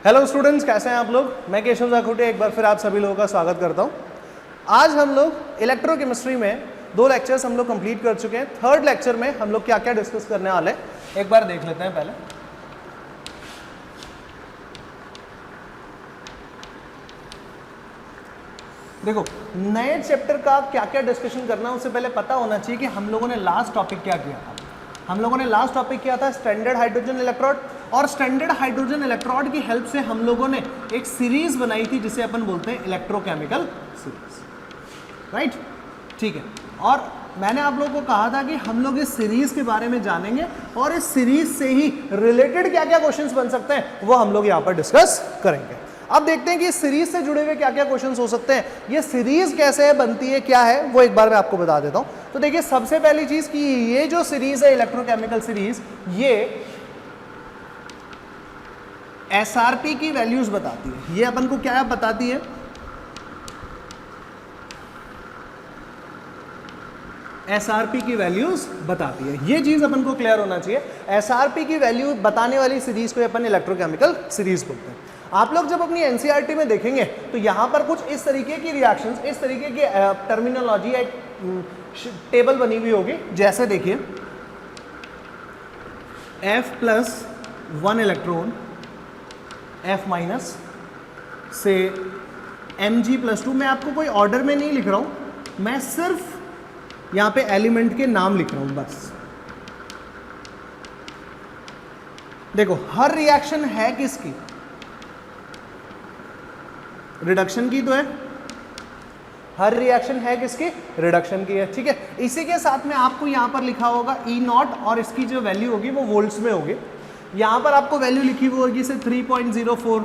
Hello students, कैसे हैं आप लोग। मैं केशव जाखोटे एक बार फिर आप सभी लोगों का स्वागत करता हूं। आज हम लोग इलेक्ट्रोकेमिस्ट्री में 2 लेक्चर्स हम लोग कंप्लीट कर चुके हैं। थर्ड लेक्चर में हम लोग क्या क्या डिस्कस करने वाले हैं एक बार देख लेते हैं। पहले देखो, नए चैप्टर का क्या क्या डिस्कशन करना है उससे पहले पता होना चाहिए कि हम लोगों ने लास्ट टॉपिक क्या किया था। हम लोगों ने लास्ट टॉपिक किया था स्टैंडर्ड हाइड्रोजन इलेक्ट्रोड, और स्टैंडर्ड हाइड्रोजन इलेक्ट्रोड की हेल्प से हम लोगों ने एक सीरीज बनाई थी जिसे अपन बोलते हैं इलेक्ट्रोकेमिकल सीरीज, राइट। ठीक है, और मैंने आप लोगों को कहा था कि हम लोग इस सीरीज के बारे में जानेंगे और इस सीरीज से ही रिलेटेड क्या क्या क्वेश्चंस बन सकते हैं वो हम लोग यहाँ पर डिस्कस करेंगे। अब देखते हैं कि इस सीरीज से जुड़े हुए क्या क्या क्वेश्चंस हो सकते हैं, ये सीरीज कैसे बनती है, क्या है, वो एक बार मैं आपको बता देता हूं। तो देखिए, सबसे पहली चीज कि ये जो सीरीज है इलेक्ट्रोकेमिकल सीरीज, ये एसआरपी की वैल्यूज बताती है। ये अपन को क्या बताती है, एसआरपी की वैल्यूज बताती है। ये चीज अपन को क्लियर होना चाहिए। एसआरपी की वैल्यू बताने वाली सीरीज को अपन इलेक्ट्रोकेमिकल सीरीज बोलते हैं। आप लोग जब अपनी एनसीईआरटी में देखेंगे तो यहां पर कुछ इस तरीके की रिएक्शंस, इस तरीके की टर्मिनोलॉजी, एक टेबल बनी हुई होगी। जैसे देखिए, F+1 इलेक्ट्रॉन, F- से Mg+2। मैं आपको कोई ऑर्डर में नहीं लिख रहा हूं, मैं सिर्फ यहां पे एलिमेंट के नाम लिख रहा हूं बस। देखो, हर रिएक्शन है किसकी, रिडक्शन की तो है। हर रिएक्शन है किसकी, रिडक्शन की है। ठीक है, इसी के साथ में आपको यहां पर लिखा होगा E0 और इसकी जो वैल्यू होगी वो वोल्ट्स में होगी। यहां पर आपको वैल्यू लिखी हुई होगी से 3.04,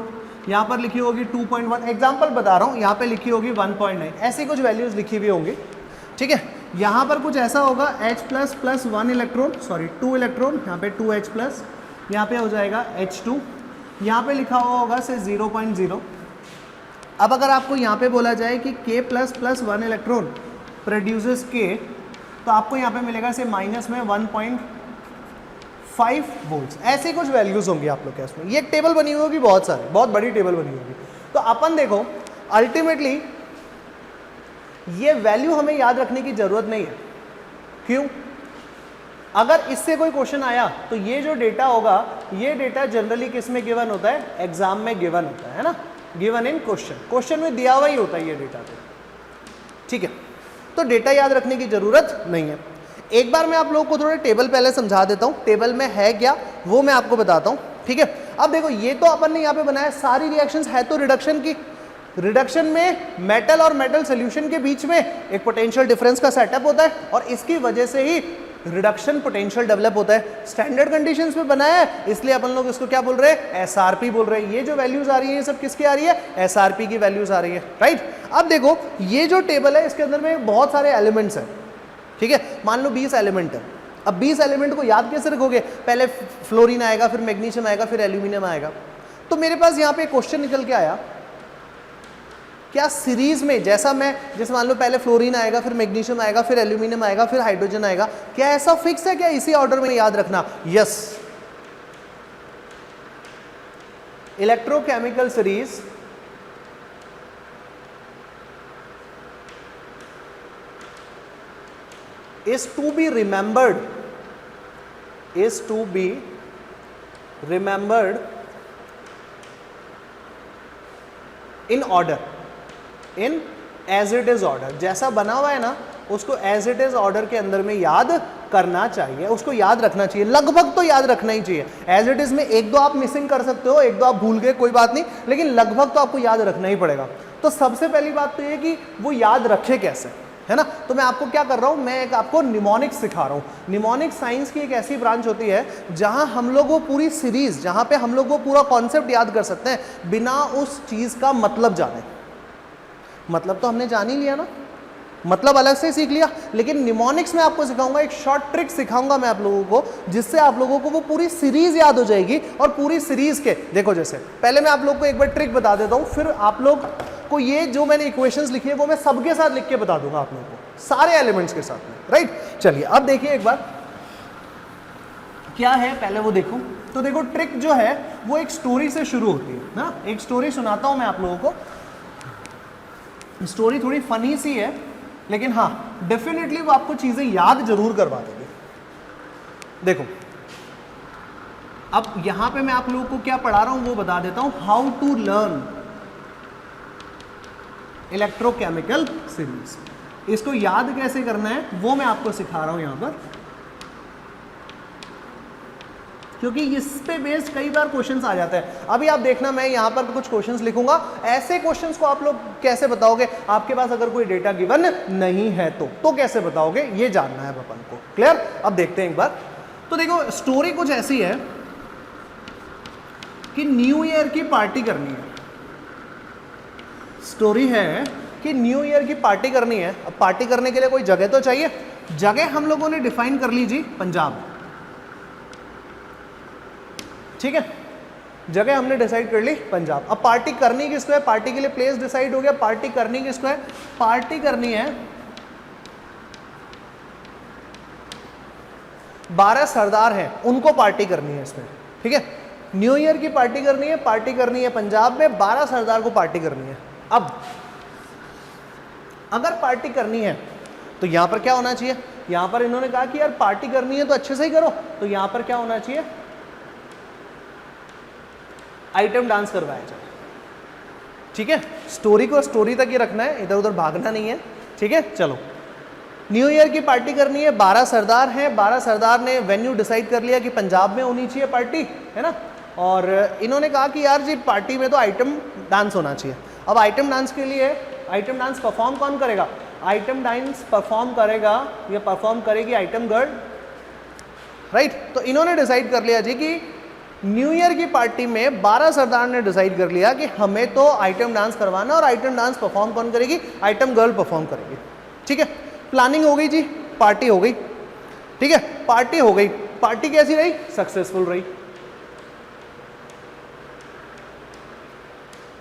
यहां पर लिखी होगी 2.1, एग्जांपल बता रहा हूं, यहां पे लिखी होगी 1.9, ऐसी कुछ वैल्यूज लिखी हुई होंगी। ठीक है, यहां पर कुछ ऐसा होगा H++1 इलेक्ट्रॉन, सॉरी 2 इलेक्ट्रॉन, यहाँ पे 2H+, यहाँ पे हो जाएगा H2, यहाँ पे लिखा हुआ होगा से 0.0। अब अगर आपको यहाँ पे बोला जाए कि K++1 इलेक्ट्रॉन प्रोड्यूसेस K, तो आपको यहाँ पे मिलेगा से माइनस में 1.5 वोल्ट्स। ऐसी कुछ वैल्यूज होंगी आप लोग के इसमें। ये एक टेबल बनी हुई होगी, बहुत सारी, बहुत बड़ी टेबल बनी होगी। तो अपन देखो, अल्टीमेटली ये वैल्यू हमें याद रखने की जरूरत नहीं है। क्यों? अगर इससे कोई क्वेश्चन आया तो ये जो डेटा होगा, ये डेटा जनरली किस में गिवन होता है, एग्जाम में गिवन होता है ना, गिवन इन क्वेश्चन में दिया हुआ ही होता है ये डेटा तो। ठीक है, तो डेटा याद रखने की जरूरत नहीं है। एक बार मैं आप लोगों को थोड़ा टेबल पहले समझा देता हूं, टेबल में है क्या वो मैं आपको बताता हूं। ठीक है, अब देखो, ये तो अपन ने यहाँ पे बनाया, सारी रिएक्शंस है तो रिडक्शन की। रिडक्शन में मेटल और मेटल सोल्यूशन के बीच में एक पोटेंशियल डिफरेंस का सेटअप होता है और इसकी वजह से ही रिडक्शन पोटेंशियल डेवलप होता है। स्टैंडर्ड कंडीशंस में बनाया है, इसलिए अपन लोग इसको क्या बोल रहे हैं, एसआरपी बोल रहे हैं। ये जो वैल्यूज आ रही है ये सब किसकी आ रही है, एसआरपी की वैल्यूज आ रही है, राइट। अब देखो, ये जो टेबल है इसके अंदर में बहुत सारे एलिमेंट्स हैं। ठीक है, मान लो 20 एलिमेंट है। अब 20 एलिमेंट को याद कैसे रखोगे, पहले फ्लोरीन आएगा, फिर मैग्नीशियम आएगा, फिर एल्यूमिनियम आएगा। तो मेरे पास यहाँ पे क्वेश्चन निकल के आया, क्या सीरीज में जैसे मान लो पहले फ्लोरीन आएगा, फिर मैग्नीशियम आएगा, फिर एल्यूमिनियम आएगा, फिर हाइड्रोजन आएगा, क्या ऐसा फिक्स है क्या इसी ऑर्डर में याद रखना? Yes, electrochemical series is to be remembered in order, in as it is order। जैसा बना हुआ है ना उसको as it is order के अंदर में याद करना चाहिए, उसको याद रखना चाहिए, लगभग तो याद रखना ही चाहिए। as it is में एक दो आप मिसिंग कर सकते हो, एक दो आप भूल गए, कोई बात नहीं, लेकिन लगभग तो आपको याद रखना ही पड़ेगा। तो सबसे पहली बात तो ये कि वो याद रखे कैसे, है ना। तो मैं आपको क्या कर रहा हूं, मैं एक आपको निमोनिक्स सिखा रहा हूं। निमोनिक्स साइंस की एक ऐसी ब्रांच होती है जहां हम लोग वो पूरी सीरीज, जहां पे हम लोग वो पूरा कॉन्सेप्ट याद कर सकते हैं बिना उस चीज का मतलब जाने। मतलब तो हमने जान ही लिया ना, मतलब अलग से सीख लिया, लेकिन निमोनिक्स में आपको सिखाऊंगा, एक शॉर्ट ट्रिक सिखाऊंगा मैं आप लोगों को, जिससे आप लोगों को वो पूरी सीरीज याद हो जाएगी। और पूरी सीरीज के देखो, जैसे पहले मैं आप लोग को एक बार ट्रिक बता देता हूं, फिर आप लोग को ये जो मैंने इक्वेशंस लिखी है वो मैं सबके साथ लिख के बता दूंगा आप लोगों को, सारे एलिमेंट्स के साथ में, राइट। चलिए अब देखिए एक बार क्या है, पहले वो देखो। तो देखो ट्रिक जो है वो एक स्टोरी से शुरू होती है ना। एक स्टोरी सुनाता हूं मैं आप लोगों को। स्टोरी थोड़ी फनी सी है, लेकिन हाँ डेफिनेटली वो आपको चीजें याद जरूर करवा देगी। देखो अब यहां पे मैं आप लोगों को क्या पढ़ा रहा हूं वो बता देता हूं। How to learn electrochemical series, इसको याद कैसे करना है वो मैं आपको सिखा रहा हूं यहां पर, क्योंकि इस पे बेस्ड कई बार क्वेश्चंस आ जाते हैं। अभी आप देखना मैं यहां पर कुछ क्वेश्चंस लिखूंगा, ऐसे क्वेश्चंस को आप लोग कैसे बताओगे, आपके पास अगर कोई डेटा गिवन नहीं है तो कैसे बताओगे, ये जानना है अपन को। क्लियर? अब देखते हैं एक बार। तो देखो स्टोरी कुछ ऐसी है कि न्यू ईयर की पार्टी करनी है। स्टोरी है कि न्यू ईयर की पार्टी करनी है। अब पार्टी करने के लिए कोई जगह तो चाहिए। जगह हम लोगों ने डिफाइन कर ली जी, पंजाब। ठीक है, जगह हमने डिसाइड कर ली पंजाब। अब पार्टी करनी किसको है, पार्टी के लिए प्लेस डिसाइड हो गया। पार्टी करनी किसको है, पार्टी करनी है 12 सरदार हैं, उनको पार्टी करनी है इसमें। ठीक है, न्यू ईयर की पार्टी करनी है पंजाब में, 12 सरदार को पार्टी करनी है। अब अगर पार्टी करनी है तो यहां पर क्या होना चाहिए, यहां पर इन्होंने कहा कि यार पार्टी करनी है तो अच्छे से ही करो, तो यहां पर क्या होना चाहिए, आइटम डांस करवाया जाए। ठीक है, स्टोरी को स्टोरी तक ही रखना है, इधर उधर भागना नहीं है। ठीक है, चलो न्यू ईयर की पार्टी करनी है, 12 सरदार हैं, 12 सरदार ने वेन्यू डिसाइड कर लिया कि पंजाब में होनी चाहिए पार्टी, है ना। और इन्होंने कहा कि यार जी पार्टी में तो आइटम डांस होना चाहिए। अब आइटम डांस के लिए आइटम डांस परफॉर्म कौन करेगा, आइटम डांस परफॉर्म करेगा या परफॉर्म करेगी आइटम गर्ल, राइट। तो इन्होंने डिसाइड कर लिया जी कि न्यू ईयर की पार्टी में 12 सरदार ने डिसाइड कर लिया कि हमें तो आइटम डांस करवाना, और आइटम डांस परफॉर्म कौन करेगी, आइटम गर्ल परफॉर्म करेगी। ठीक है, प्लानिंग हो गई जी, पार्टी हो गई। ठीक है, पार्टी हो गई, पार्टी कैसी रही, सक्सेसफुल रही।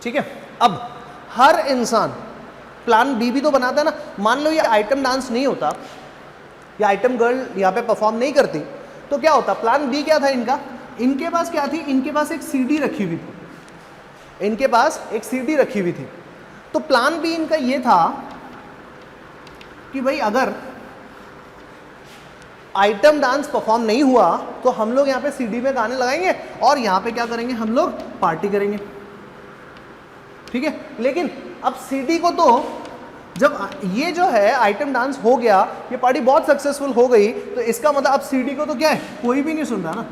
ठीक है, अब हर इंसान प्लान बी भी तो बनाता है ना। मान लो ये आइटम डांस नहीं होता या आइटम गर्ल यहाँ पे परफॉर्म नहीं करती, तो क्या होता, प्लान बी क्या था इनका, इनके पास क्या थी, इनके पास एक सीडी रखी हुई थी, इनके पास एक सीडी रखी हुई थी। तो प्लान बी इनका ये था कि भाई अगर आइटम डांस परफॉर्म नहीं हुआ तो हम लोग यहाँ पे सीडी में गाने लगाएंगे और यहाँ पे क्या करेंगे, हम लोग पार्टी करेंगे। ठीक है, लेकिन अब सीडी को तो जब ये जो है आइटम डांस हो गया, ये पार्टी बहुत सक्सेसफुल हो गई, तो इसका मतलब अब सीडी को तो क्या है, कोई भी नहीं सुन रहा ना।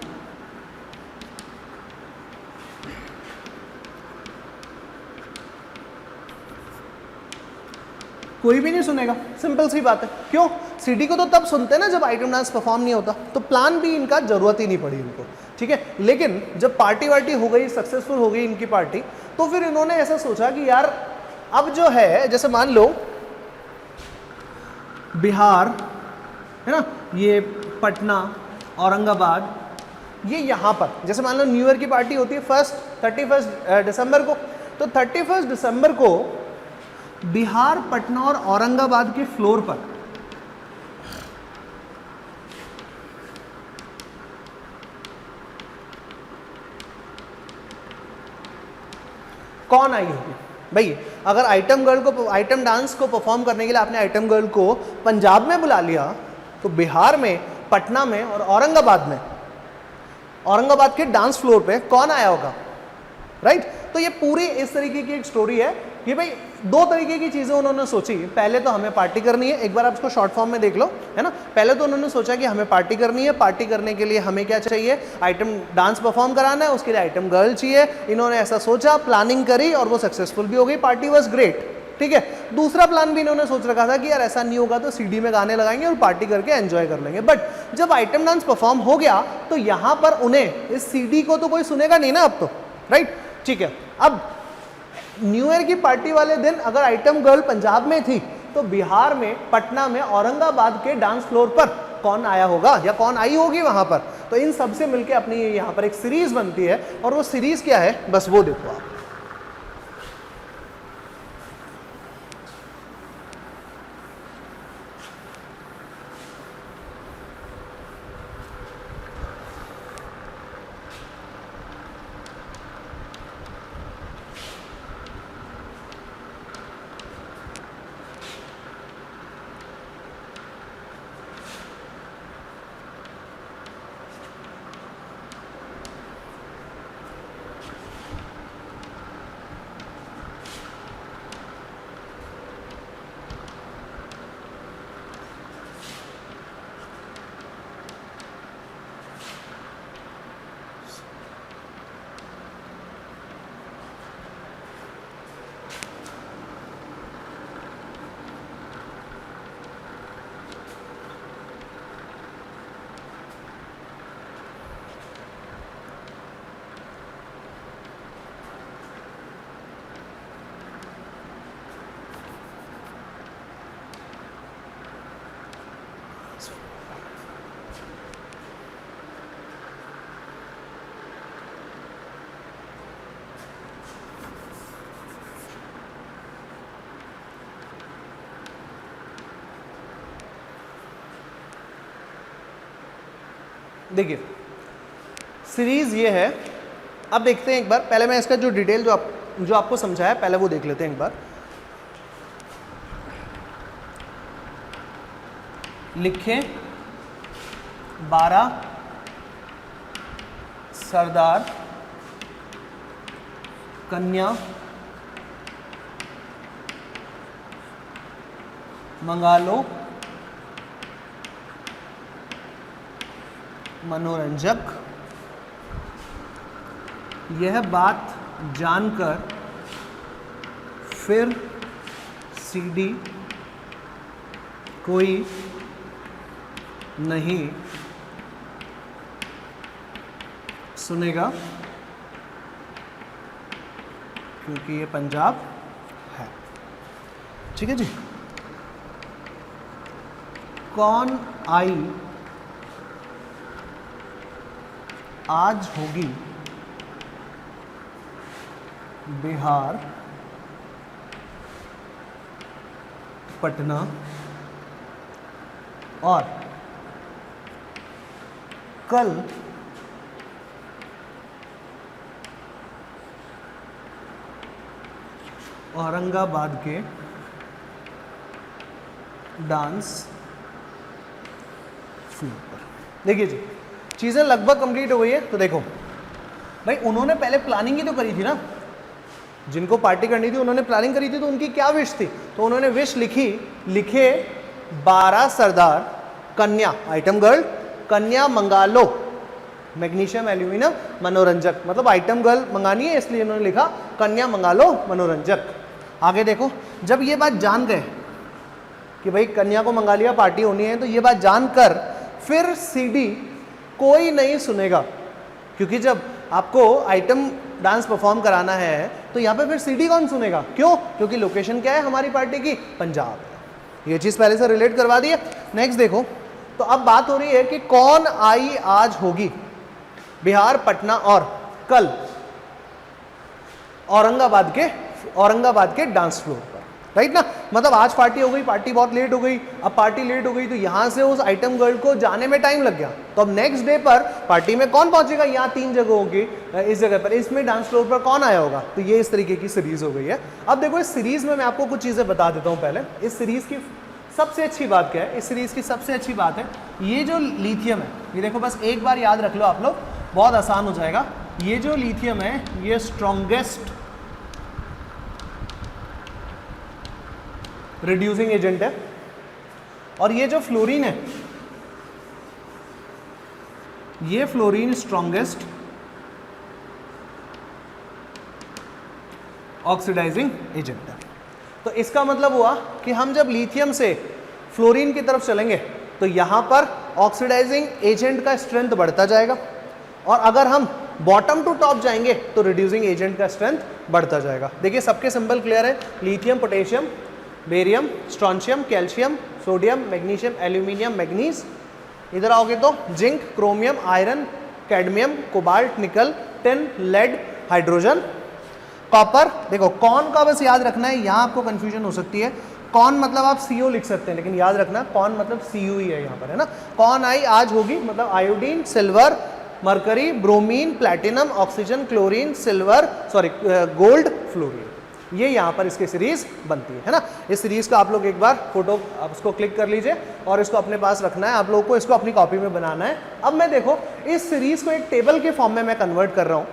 कोई भी नहीं सुनेगा, सिंपल सी बात है। क्यों, सीडी को तो तब सुनते हैं ना जब आइटम डांस परफॉर्म नहीं होता। तो प्लान भी इनका जरूरत ही नहीं पड़ी इनको। ठीक है, लेकिन जब पार्टी वार्टी हो गई, सक्सेसफुल हो गई इनकी पार्टी, तो फिर इन्होंने ऐसा सोचा कि यार अब जो है, जैसे मान लो बिहार है ना, ये पटना, औरंगाबाद, ये यहाँ पर जैसे मान लो न्यू ईयर की पार्टी होती है 31 दिसंबर को, तो 31 दिसंबर को बिहार, पटना और औरंगाबाद के फ्लोर पर कौन आई होगी भाई। अगर आइटम गर्ल को, आइटम डांस को परफॉर्म करने के लिए आपने आइटम गर्ल को पंजाब में बुला लिया, तो बिहार में, पटना में और औरंगाबाद में, औरंगाबाद के डांस फ्लोर पे कौन आया होगा, राइट। तो ये पूरी इस तरीके की एक स्टोरी है कि भाई दो तरीके की चीजें उन्होंने सोची। पहले तो हमें पार्टी करनी है, एक बार आप इसको शॉर्ट फॉर्म में देख लो, है ना। पहले तो उन्होंने सोचा कि हमें पार्टी करनी है, पार्टी करने के लिए हमें क्या चाहिए, आइटम डांस परफॉर्म कराना है, उसके लिए आइटम गर्ल चाहिए। इन्होंने ऐसा सोचा, प्लानिंग करी और वो सक्सेसफुल भी हो गई, पार्टी वॉज ग्रेट। ठीक है, दूसरा प्लान भी इन्होंने सोच रखा था कि यार ऐसा नहीं होगा तो सीडी में गाने लगाएंगे और पार्टी करके एंजॉय कर लेंगे। बट जब आइटम डांस परफॉर्म हो गया तो यहां पर उन्हें इस सीडी को तो कोई सुनेगा नहीं ना अब तो, राइट। ठीक है, अब न्यू ईयर की पार्टी वाले दिन अगर आइटम गर्ल पंजाब में थी, तो बिहार में, पटना में, औरंगाबाद के डांस फ्लोर पर कौन आया होगा या कौन आई होगी वहां पर। तो इन सब से मिलकर अपनी यहां पर एक सीरीज बनती है, और वो सीरीज क्या है, बस वो देखो आप। देखिए सीरीज ये है। अब देखते हैं एक बार, पहले मैं इसका जो डिटेल जो आपको समझाया पहले वो देख लेते हैं एक बार। लिखें 12 सरदार कन्या मंगा लो मनोरंजक। यह बात जानकर फिर सीडी कोई नहीं सुनेगा क्योंकि ये पंजाब है। ठीक है जी। कौन आई आज होगी बिहार पटना और कल औरंगाबाद के डांस फ्लोर पर। देखिए जी चीज़ें लगभग कंप्लीट हो गई है। तो देखो भाई उन्होंने पहले प्लानिंग ही तो करी थी ना, जिनको पार्टी करनी थी उन्होंने प्लानिंग करी थी, तो उनकी क्या विश थी, तो उन्होंने विश लिखी, लिखे 12 सरदार कन्या आइटम गर्ल कन्या मंगा लो मैग्नीशियम एल्यूमिनियम मनोरंजक, मतलब आइटम गर्ल मंगानी है इसलिए उन्होंने लिखा कन्या मंगा लो मनोरंजक। आगे देखो जब ये बात जान गए कि भाई कन्या को मंगा लिया पार्टी होनी है, तो ये बात जानकर फिर सीडी कोई नहीं सुनेगा, क्योंकि जब आपको आइटम डांस परफॉर्म कराना है तो यहाँ पे फिर सीडी कौन सुनेगा, क्यों, क्योंकि लोकेशन क्या है हमारी पार्टी की, पंजाब। ये चीज़ पहले से रिलेट करवा दी है। नेक्स्ट देखो, तो अब बात हो रही है कि कौन आई आज होगी बिहार पटना और कल औरंगाबाद के डांस फ्लोर पर, राइट ना। मतलब आज पार्टी हो गई, पार्टी बहुत लेट हो गई, अब पार्टी लेट हो गई तो यहाँ से उस आइटम गर्ल को जाने में टाइम लग गया, तो अब नेक्स्ट डे पर पार्टी में कौन पहुंचेगा, यहाँ 3 जगह होगी, इस जगह पर, इसमें डांस फ्लोर पर कौन आया होगा, तो ये इस तरीके की सीरीज हो गई है। अब देखो इस सीरीज में मैं आपको कुछ चीज़ें बता देता हूँ। पहले इस सीरीज की सबसे अच्छी बात क्या है, इस सीरीज की सबसे अच्छी बात है ये जो लिथियम है, ये देखो बस एक बार याद रख लो आप लोग, बहुत आसान हो जाएगा। ये जो लिथियम है ये स्ट्रॉन्गेस्ट रिड्यूसिंग एजेंट है, और ये जो फ्लोरीन है ये फ्लोरीन स्ट्रॉन्गेस्ट ऑक्सीडाइजिंग एजेंट है। तो इसका मतलब हुआ कि हम जब लिथियम से फ्लोरीन की तरफ चलेंगे तो यहां पर ऑक्सीडाइजिंग एजेंट का स्ट्रेंथ बढ़ता जाएगा, और अगर हम बॉटम टू टॉप जाएंगे तो रिड्यूसिंग एजेंट का स्ट्रेंथ बढ़ता जाएगा। देखिए सबके सिंबल क्लियर है, lithium, potassium, barium, strontium, calcium, sodium, magnesium, aluminium, manganese. इधर आओगे तो zinc, chromium, iron, cadmium, cobalt, निकल, टिन, लेड, हाइड्रोजन, कॉपर। देखो कौन का बस याद रखना है, यहाँ आपको कंफ्यूजन हो सकती है। कौन मतलब आप CO लिख सकते हैं, लेकिन याद रखना कौन मतलब CU ही है यहाँ पर, है ना। कौन आई आज होगी मतलब iodine, silver, mercury, bromine, platinum, oxygen, chlorine, silver, gold, fluorine. ये यहाँ पर इसकी सीरीज बनती है ना। इस सीरीज का आप लोग एक बार फोटो आप उसको क्लिक कर लीजिए और इसको अपने पास रखना है, आप लोगों को इसको अपनी कॉपी में बनाना है। अब मैं देखो इस सीरीज को एक टेबल के फॉर्म में मैं कन्वर्ट कर रहा हूँ,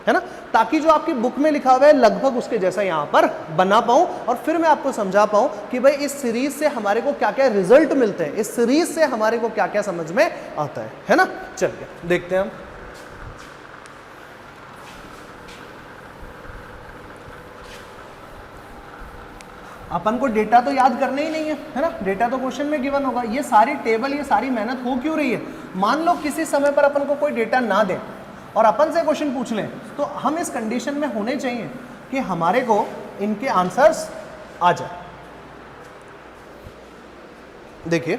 है ना, ताकि जो आपकी बुक में लिखा हुआ है लगभग उसके जैसा यहाँ पर बना पाऊँ, और फिर मैं आपको समझा पाऊँ कि भाई इस सीरीज से हमारे को क्या क्या रिजल्ट मिलते हैं, इस सीरीज से हमारे को क्या क्या समझ में आता है ना। चलिए देखते हैं हम। अपन को डेटा तो याद करना ही नहीं है ना, डेटा तो क्वेश्चन में गिवन होगा। ये सारी टेबल, ये सारी मेहनत हो क्यों रही है, मान लो किसी समय पर अपन को कोई डेटा ना दे और अपन से क्वेश्चन पूछ लें, तो हम इस कंडीशन में होने चाहिए कि हमारे को इनके आंसर्स आ जाए। देखिए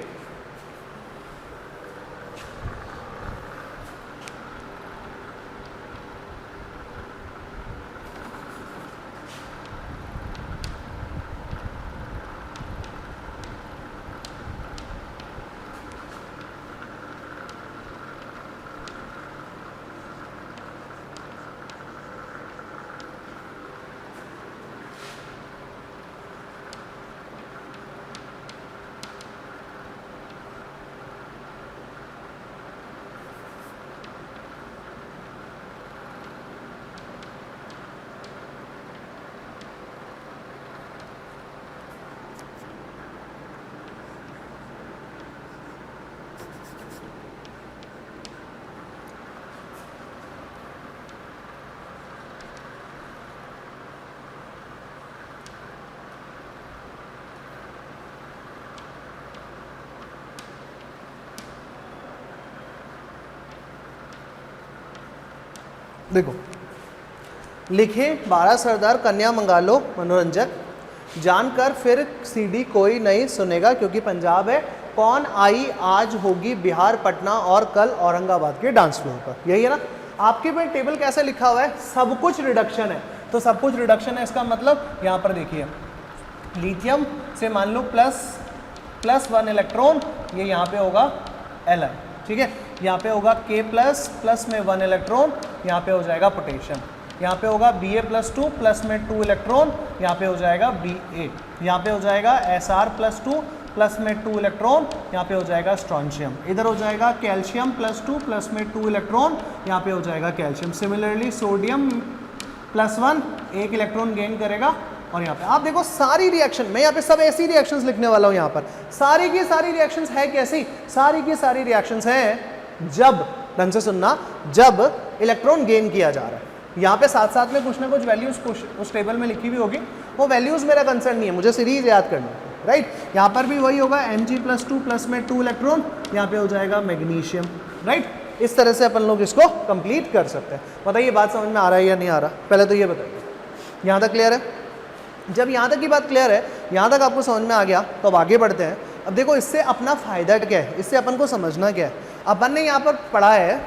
देखो, लिखे 12 सरदार कन्या मंगा लो मनोरंजक, जानकर फिर सीडी कोई नहीं सुनेगा क्योंकि पंजाब है, कौन आई आज होगी बिहार पटना और कल औरंगाबाद के डांस फ्लोर पर। यही है ना। आपके पे टेबल कैसे लिखा हुआ है, सब कुछ रिडक्शन है, तो सब कुछ रिडक्शन है, इसका मतलब यहाँ पर देखिए लिथियम से मान लो प्लस 1 इलेक्ट्रॉन, ये यहाँ पे होगा Li, ठीक है। यहाँ पे होगा K प्लस में 1 इलेक्ट्रॉन, यहाँ पे हो जाएगा पोटेशियम। यहाँ पे होगा Ba+2 प्लस में 2 इलेक्ट्रॉन, यहाँ पे हो जाएगा Ba। यहाँ पे हो जाएगा Sr+2 प्लस में 2 इलेक्ट्रॉन, यहाँ पे हो जाएगा स्ट्रॉन्शियम। इधर हो जाएगा कैल्शियम +2 प्लस में 2 इलेक्ट्रॉन, यहाँ पे हो जाएगा calcium. Similarly sodium +1 1 electron gain करेगा। और यहाँ पे आप देखो सारी रिएक्शन, मैं यहाँ पे सब ऐसी रिएक्शंस लिखने वाला हूँ। यहाँ पर सारी की सारी रिएक्शंस है कैसी, सारी की सारी रिएक्शंस हैं जब, ढंग से सुनना, जब इलेक्ट्रॉन गेन किया जा रहा है। यहाँ पे साथ साथ में कुछ ना कुछ वैल्यूज उस टेबल में लिखी हुई होगी, वो वैल्यूज मेरा कंसर्न नहीं है, मुझे सीरीज याद करनी है, राइट। यहाँ पर भी वही होगा Mg+2 प्लस में 2 इलेक्ट्रॉन, यहाँ पे हो जाएगा मैग्नीशियम, राइट। इस तरह से अपन लोग इसको कंप्लीट कर सकते हैं। बताइए बात समझ में आ रहा है या नहीं आ रहा, पहले तो ये बताइए। यहाँ तक क्लियर है? जब यहाँ तक की बात क्लियर है, यहाँ तक आपको समझ में आ गया, तो अब आगे बढ़ते हैं। अब देखो इससे अपना फायदा क्या है, इससे अपन को समझना क्या है। अपन ने यहाँ पर पढ़ा है,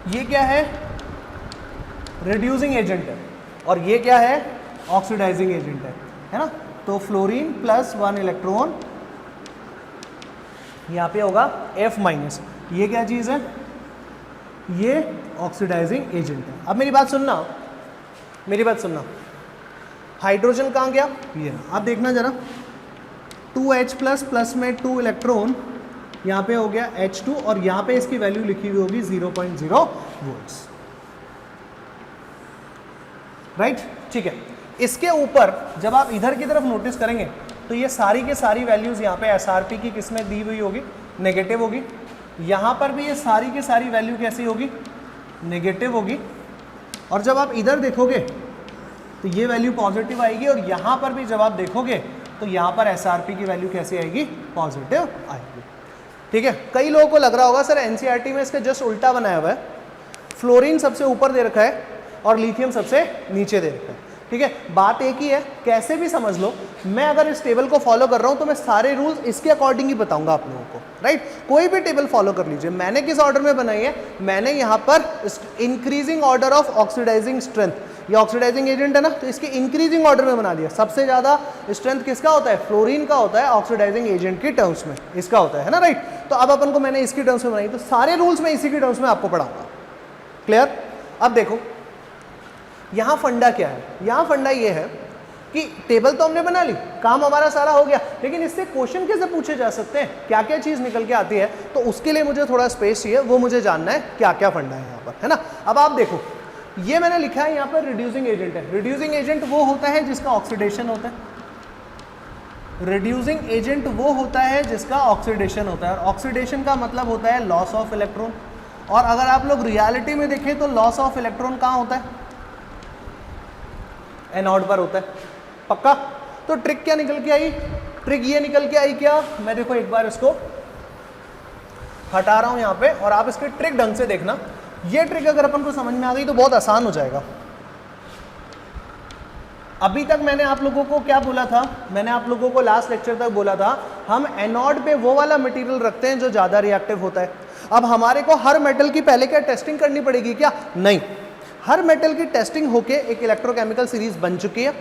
ये क्या है, रिड्यूसिंग एजेंट है, और ये क्या है, ऑक्सीडाइजिंग एजेंट है ना। तो फ्लोरीन +1 इलेक्ट्रॉन, यहाँ पे होगा F-, ये क्या चीज़ है, ये ऑक्सीडाइजिंग एजेंट है। अब मेरी बात सुनना, मेरी बात सुनना, हाइड्रोजन कहाँ गया, ये आप देखना जरा, 2H प्लस में 2 इलेक्ट्रॉन, यहाँ पे हो गया H2, और यहाँ पे इसकी वैल्यू लिखी हुई होगी 0.0 वोल्ट्स, राइट, ठीक है। इसके ऊपर जब आप इधर की तरफ नोटिस करेंगे तो ये सारी के सारी वैल्यूज यहाँ पे SRP की किसमें दी हुई होगी, नेगेटिव होगी। यहाँ पर भी ये सारी की सारी वैल्यू कैसी होगी, नेगेटिव होगी। और जब आप इधर देखोगे तो ये वैल्यू पॉजिटिव आएगी, और यहाँ पर भी जब आप देखोगे तो यहाँ पर SRP की वैल्यू कैसी आएगी, पॉजिटिव आएगी, ठीक है। कई लोगों को लग रहा होगा सर NCERT में इसके जस्ट उल्टा बनाया हुआ है, फ्लोरीन सबसे ऊपर दे रखा है और लिथियम सबसे नीचे दे रखा है, ठीक है। बात एक ही है, कैसे भी समझ लो, मैं अगर इस टेबल को फॉलो कर रहा हूं तो मैं सारे रूल्स इसके अकॉर्डिंग ही बताऊंगा आप लोगों को, राइट। कोई भी टेबल फॉलो कर लीजिए। मैंने किस ऑर्डर में बनाई है, मैंने यहाँ पर increasing order of oxidising strength, ये ऑक्सीडाइजिंग एजेंट है ना, तो इसके इंक्रीजिंग ऑर्डर में बना दिया। सबसे ज़्यादा स्ट्रेंथ किसका होता है, फ्लोरीन का होता है, ऑक्सीडाइजिंग एजेंट की टर्म्स में इसका होता है ना, राइट। तो अब अपन को मैंने इसकी टर्म्स में बनाई, तो सारे रूल्स मैं इसी की टर्म्स में आपको पढ़ाऊंगा, क्लियर। अब देखो यहाँ फंडा क्या है, यहाँ फंडा ये है कि टेबल तो हमने बना ली, काम हमारा सारा हो गया, लेकिन इससे क्वेश्चन कैसे पूछे जा सकते हैं, क्या क्या चीज़ निकल के आती है, तो उसके लिए मुझे थोड़ा स्पेस चाहिए, वो मुझे जानना है क्या क्या फंडा है यहाँ पर, है ना। अब आप देखो, ये मैंने लिखा है यहाँ पर रिड्यूसिंग एजेंट है। रिड्यूसिंग एजेंट वो होता है जिसका ऑक्सीडेशन होता है, रिड्यूसिंग एजेंट वो होता है जिसका ऑक्सीडेशन होता है, और ऑक्सीडेशन का मतलब होता है लॉस ऑफ इलेक्ट्रॉन। और अगर आप लोग रियलिटी में देखें तो लॉस ऑफ इलेक्ट्रॉन कहाँ होता है, एनोड पर होता है, पक्का। तो ट्रिक क्या निकल के आई, ट्रिक ये निकल के आई क्या, मैं देखो एक बार इसको हटा रहा हूं यहाँ पे, और आप इसकी ट्रिक ढंग से देखना। ये ट्रिक अगर अपन को समझ में आ गई तो बहुत आसान हो जाएगा। अभी तक मैंने आप लोगों को क्या बोला था, मैंने आप लोगों को लास्ट लेक्चर तक बोला था हम एनोड पे वो वाला मटेरियल रखते हैं जो ज़्यादा रिएक्टिव होता है। अब हमारे को हर मेटल की पहले क्या टेस्टिंग करनी पड़ेगी क्या, नहीं, हर मेटल की टेस्टिंग होके एक इलेक्ट्रोकेमिकल सीरीज बन चुकी है।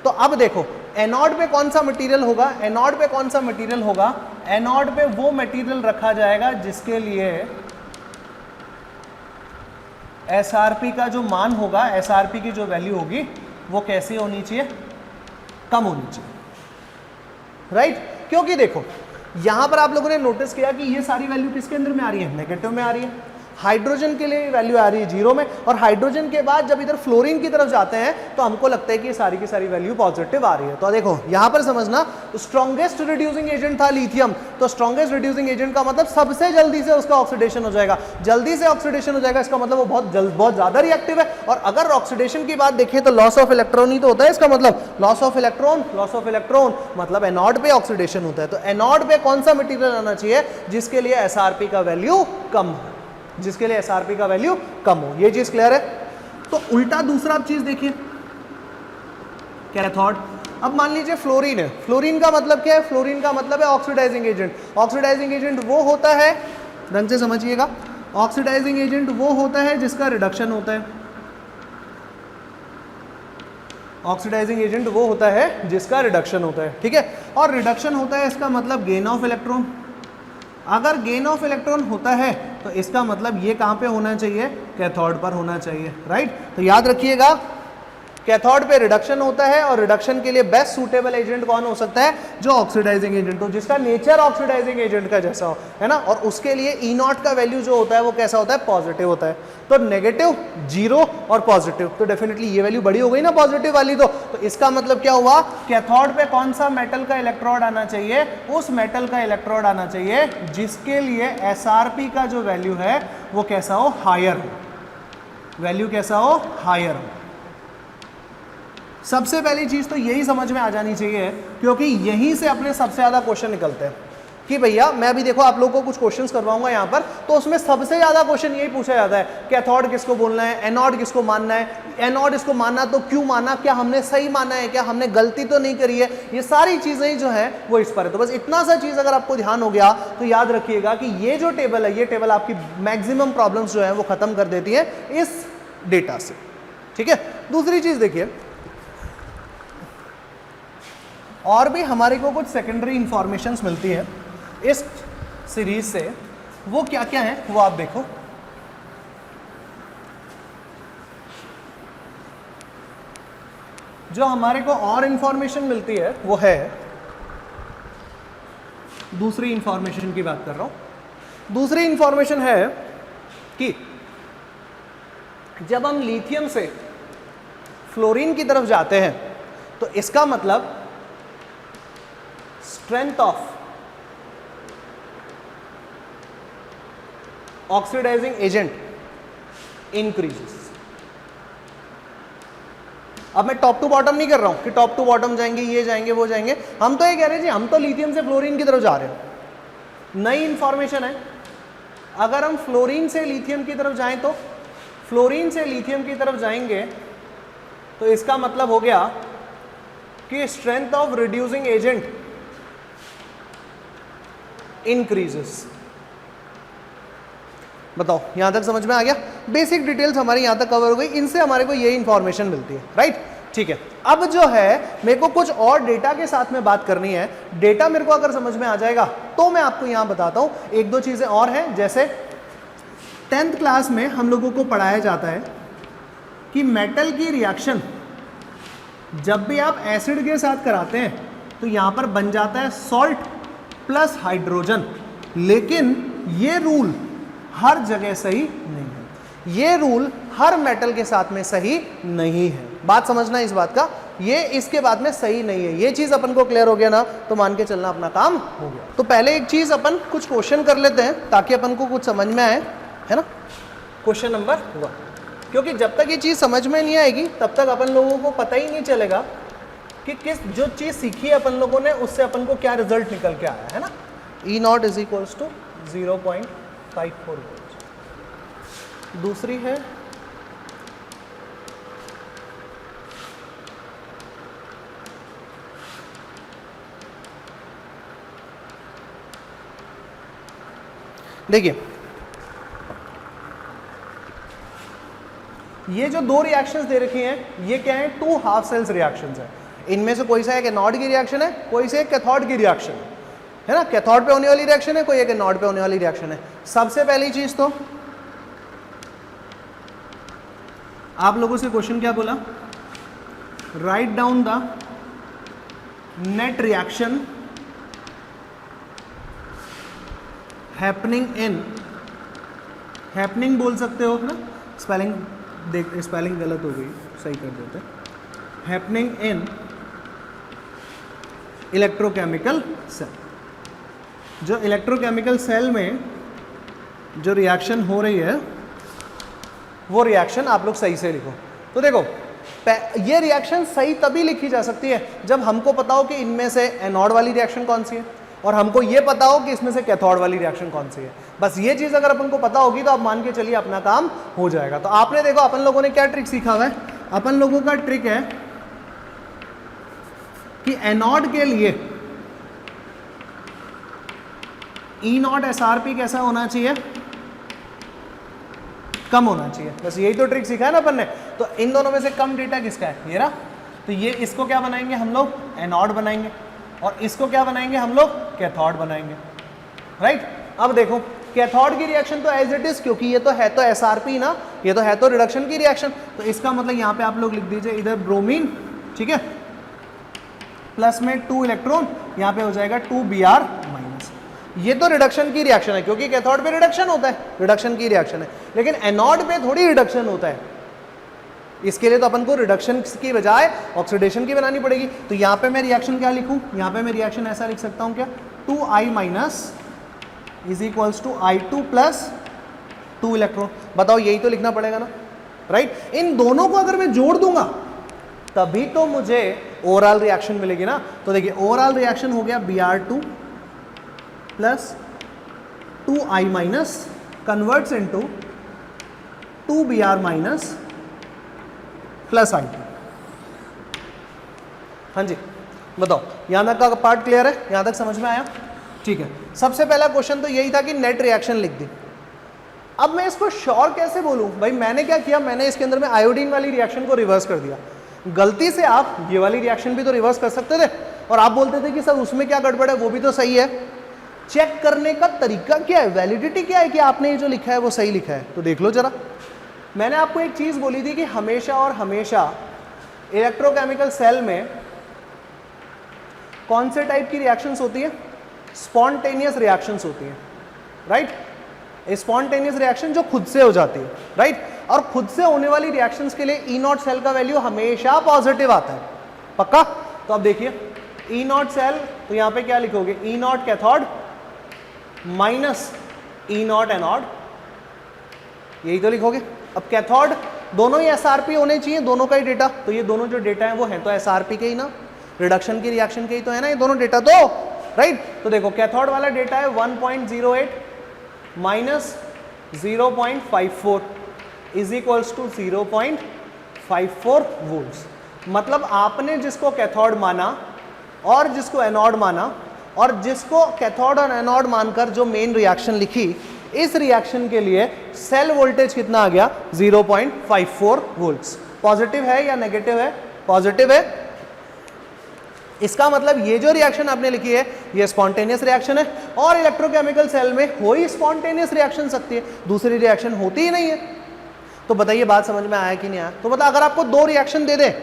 तो अब देखो एनोड पे कौन सा मटेरियल होगा, एनोड पे कौन सा मटेरियल होगा, एनोड पे वो मटेरियल रखा जाएगा जिसके लिए SRP का जो मान होगा, SRP की जो वैल्यू होगी वो कैसी होनी चाहिए, कम होनी चाहिए, राइट। क्योंकि देखो यहां पर आप लोगों ने नोटिस किया कि ये सारी वैल्यू किसके अंदर में आ रही है, नेगेटिव में आ रही है। हाइड्रोजन के लिए वैल्यू आ रही है 0 में, और हाइड्रोजन के बाद जब इधर फ्लोरीन की तरफ जाते हैं तो हमको लगता है कि ये सारी की सारी वैल्यू पॉजिटिव आ रही है। तो देखो यहाँ पर समझना, स्ट्रॉन्गेस्ट रिड्यूसिंग एजेंट था लिथियम, तो स्ट्रॉन्गेस्ट रिड्यूसिंग एजेंट का मतलब सबसे जल्दी से उसका ऑक्सीडेशन हो जाएगा, जल्दी से ऑक्सीडेशन हो जाएगा, इसका मतलब वो बहुत ज़्यादा रिएक्टिव है। और अगर ऑक्सीडेशन की बात देखें तो लॉस ऑफ इलेक्ट्रॉन ही तो होता है, इसका मतलब लॉस ऑफ इलेक्ट्रॉन मतलब एनोड पे ऑक्सीडेशन होता है। तो एनोड पे कौन सा मटेरियल आना चाहिए जिसके लिए SRP का वैल्यू कम हो, जिसके लिए एसआरपी का वैल्यू कम हो। ये चीज क्लियर है। तो उल्टा दूसरा चीज देखिए, कैथोड। अब मान लीजिए फ्लोरीन है, फ्लोरीन का मतलब क्या है? फ्लोरीन का मतलब है ऑक्सीडाइजिंग एजेंट। ऑक्सीडाइजिंग एजेंट वो होता है, ढंग से समझिएगा, ऑक्सीडाइजिंग एजेंट वो होता है जिसका रिडक्शन होता है। ऑक्सीडाइजिंग एजेंट वो होता है जिसका रिडक्शन होता है, ठीक है। और रिडक्शन होता है इसका मतलब गेन ऑफ इलेक्ट्रॉन। अगर गेन ऑफ इलेक्ट्रॉन होता है तो इसका मतलब ये कहां पे होना चाहिए? कैथोड पर होना चाहिए, राइट। तो याद रखिएगा, कैथोड पे रिडक्शन होता है और रिडक्शन के लिए बेस्ट सूटेबल एजेंट कौन हो सकता है? जो ऑक्सीडाइजिंग एजेंट हो, जिसका नेचर ऑक्सीडाइजिंग एजेंट का जैसा हो, है ना। और उसके लिए ई नॉट का वैल्यू जो होता है वो कैसा होता है? पॉजिटिव होता है। तो नेगेटिव, जीरो और पॉजिटिव, तो डेफिनेटली ये वैल्यू बड़ी हो गई ना पॉजिटिव वाली। तो इसका मतलब क्या हुआ? कैथोड पे कौन सा मेटल का इलेक्ट्रोड आना चाहिए? उस मेटल का इलेक्ट्रोड आना चाहिए जिसके लिए एसआरपी का जो वैल्यू है वो कैसा हो? हायर हो। वैल्यू कैसा हो? हायर हो। सबसे पहली चीज तो यही समझ में आ जानी चाहिए, क्योंकि यहीं से अपने सबसे ज्यादा क्वेश्चन निकलते हैं कि भैया मैं अभी देखो आप लोगों को कुछ क्वेश्चंस करवाऊंगा यहाँ पर, तो उसमें सबसे ज्यादा क्वेश्चन यही पूछा जाता है, कैथोड किसको बोलना है, एनोड किसको मानना है, एनोड इसको मानना तो क्यों माना, क्या हमने सही माना है, क्या हमने गलती तो नहीं करी है। ये सारी चीजें जो है वो इस पर है। तो बस इतना सा चीज अगर आपको ध्यान हो गया तो याद रखिएगा कि ये जो टेबल है, ये टेबल आपकी मैक्सिमम प्रॉब्लम्स जो है वो खत्म कर देती है इस डेटा से, ठीक है। दूसरी चीज देखिए, और भी हमारे को कुछ सेकेंडरी इंफॉर्मेशंस मिलती है इस सीरीज से। वो क्या क्या है वो आप देखो। जो हमारे को और इंफॉर्मेशन मिलती है वो है, दूसरी इंफॉर्मेशन की बात कर रहा हूं। दूसरी इंफॉर्मेशन है कि जब हम लिथियम से फ्लोरीन की तरफ जाते हैं तो इसका मतलब strength of oxidising agent increases. अब मैं टॉप टू बॉटम नहीं कर रहा हूं कि टॉप टू बॉटम जाएंगे, ये जाएंगे, वो जाएंगे। हम तो ये कह रहे हैं जी, हम तो लिथियम से फ्लोरीन की तरफ जा रहे हैं। नई इंफॉर्मेशन है, अगर हम फ्लोरीन से लिथियम की तरफ जाएं तो फ्लोरीन से लिथियम की तरफ जाएंगे तो इसका मतलब हो गया कि strength of reducing agent increases. बताओ यहां तक समझ में आ गया? बेसिक डिटेल्स हमारी यहां तक कवर हो गई, इनसे हमारे को ये इंफॉर्मेशन मिलती है, राइट। ठीक है, अब जो है मेरे को कुछ और डेटा के साथ में बात करनी है। डेटा मेरे को अगर समझ में आ जाएगा तो मैं आपको यहां बताता हूं। एक दो चीजें और हैं, जैसे 10th क्लास में हम लोगों को पढ़ाया जाता है कि मेटल की रिएक्शन जब भी आप एसिड के साथ कराते हैं तो यहां पर बन जाता है सॉल्ट प्लस हाइड्रोजन। लेकिन ये रूल हर जगह सही नहीं है, ये रूल हर मेटल के साथ में सही नहीं है। बात समझना इस बात का, ये इसके बाद में सही नहीं है। ये चीज अपन को क्लियर हो गया ना, तो मान के चलना अपना काम हो गया। तो पहले एक चीज अपन कुछ क्वेश्चन कर लेते हैं ताकि अपन को कुछ समझ में आए, है ना। क्वेश्चन नंबर 1, क्योंकि जब तक ये चीज समझ में नहीं आएगी तब तक अपन लोगों को पता ही नहीं चलेगा कि किस जो चीज सीखी है अपन लोगों ने उससे अपन को क्या रिजल्ट निकल के आया है ना। E not is equals to 0.54 volt. दूसरी है देखिए, ये जो दो रिएक्शंस दे रखी हैं ये क्या है? 2 हाफ सेल्स रिएक्शंस है। इनमें से कोई सा एक एनोड की रिएक्शन है, कोई से एक कैथोड की रिएक्शन है ना। कैथोड पे होने वाली रिएक्शन है, कोई एक एनोड पे होने वाली रिएक्शन है। सबसे पहली चीज तो आप लोगों से क्वेश्चन क्या बोला? Write down the net reaction happening in, happening बोल सकते हो ना, स्पेलिंग देख, स्पेलिंग गलत हो गई, सही कर देते। Happening in electrochemical cell. जो इलेक्ट्रोकेमिकल सेल में जो रिएक्शन हो रही है वो रिएक्शन आप लोग सही से लिखो। तो देखो, ये रिएक्शन सही तभी लिखी जा सकती है जब हमको पता हो कि इनमें से एनोड वाली रिएक्शन कौन सी है और हमको ये पता हो कि इसमें से कैथोड वाली रिएक्शन कौन सी है। बस ये चीज अगर अपन को पता होगी तो आप मान के चलिए अपना काम हो जाएगा। तो आपने देखो अपन लोगों ने क्या ट्रिक सीखा हुआ है, अपन लोगों का ट्रिक है कि एनोड के लिए ई नॉट एसआरपी कैसा होना चाहिए, कम होना चाहिए। बस यही तो ट्रिक सीखा है ना अपन ने। तो इन दोनों में से कम डेटा किसका है, ये रहा। तो ये इसको क्या बनाएंगे हम लोग, एनोड बनाएंगे, और इसको क्या बनाएंगे हम लोग, कैथोड बनाएंगे, राइट। अब देखो कैथोड की रिएक्शन तो एज इट इज, क्योंकि ये तो है तो एसआरपी ना, ये तो है तो रिडक्शन की रिएक्शन, तो इसका मतलब यहाँ पे आप लोग लिख दीजिए इधर ब्रोमीन, ठीक है, प्लस में 2 इलेक्ट्रॉन, यहाँ पे हो जाएगा 2Br माइनस। ये तो रिडक्शन की रिएक्शन है, क्योंकि कैथोड पे रिडक्शन होता है, रिडक्शन की रिएक्शन है, लेकिन एनोड पे थोड़ी रिडक्शन होता है। इसके लिए तो अपन को रिडक्शन की बजाय ऑक्सीडेशन की बनानी पड़ेगी। तो यहाँ पे मैं रिएक्शन क्या लिखूँ, यहाँ पे मैं रिएक्शन ऐसा लिख सकता हूँ क्या, 2I minus is equals to I2 plus 2 electron. बताओ यही तो लिखना पड़ेगा ना, राइट। इन दोनों को अगर मैं जोड़ दूंगा तभी तो मुझे ओवरऑल रिएक्शन मिलेगी ना। तो देखिए ओवरऑल रिएक्शन हो गया Br2 plus 2I minus converts into 2Br minus plus I2। हाँ जी बताओ, यहां तक का पार्ट क्लियर है, यहां तक समझ में आया, ठीक है। सबसे पहला क्वेश्चन तो यही था कि नेट रिएक्शन लिख दी। अब मैं इसको श्योर कैसे बोलूं, भाई मैंने क्या किया, मैंने इसके अंदर में आयोडीन वाली रिएक्शन को रिवर्स कर दिया। गलती से आप ये वाली रिएक्शन भी तो रिवर्स कर सकते थे, और आप बोलते थे कि सर उसमें क्या गड़बड़ है, वो भी तो सही है। चेक करने का तरीका क्या है, वैलिडिटी क्या है कि आपने ये जो लिखा है वो सही लिखा है। तो देख लो जरा, मैंने आपको एक चीज बोली थी कि हमेशा और हमेशा इलेक्ट्रोकेमिकल सेल में कौन से टाइप की रिएक्शंस होती है, स्पॉन्टेनियस रिएक्शंस होती हैं, राइट। स्पॉन्टेनियस रिएक्शन जो खुद से हो जाती है, राइट। और खुद से होने वाली रिएक्शंस के लिए ई नॉट सेल का वैल्यू हमेशा पॉजिटिव आता है, पक्का। तो अब देखिए ई नॉट सेल, तो यहां पे क्या लिखोगे, E naught cathode minus E naught anode, यही तो लिखोगे। अब कैथोड दोनों ही एसआरपी होने चाहिए, दोनों का ही डेटा, तो ये दोनों जो डेटा है वो है तो एसआरपी के ही ना, रिडक्शन की रिएक्शन के ही तो है ना ये दोनों डेटा, तो राइट। तो देखो कैथोड वाला डेटा है 1.08 minus 0.54 is equals to 0.54 volts. मतलब आपने जिसको कैथोड माना और जिसको एनोड माना, और जिसको कैथोड और एनोड मानकर जो मेन रिएक्शन लिखी, इस रिएक्शन के लिए सेल वोल्टेज कितना आ गया, 0.54 वोल्ट्स। पॉजिटिव है या नेगेटिव है, पॉजिटिव है। इसका मतलब ये जो रिएक्शन आपने लिखी है ये स्पॉन्टेनियस रिएक्शन है, और इलेक्ट्रोकेमिकल सेल में हो ही स्पॉन्टेनियस रिएक्शन सकती है, दूसरी रिएक्शन होती ही नहीं है। तो बताइए बात समझ में आया कि नहीं आया। तो बता, अगर आपको 2 रिएक्शन दे दे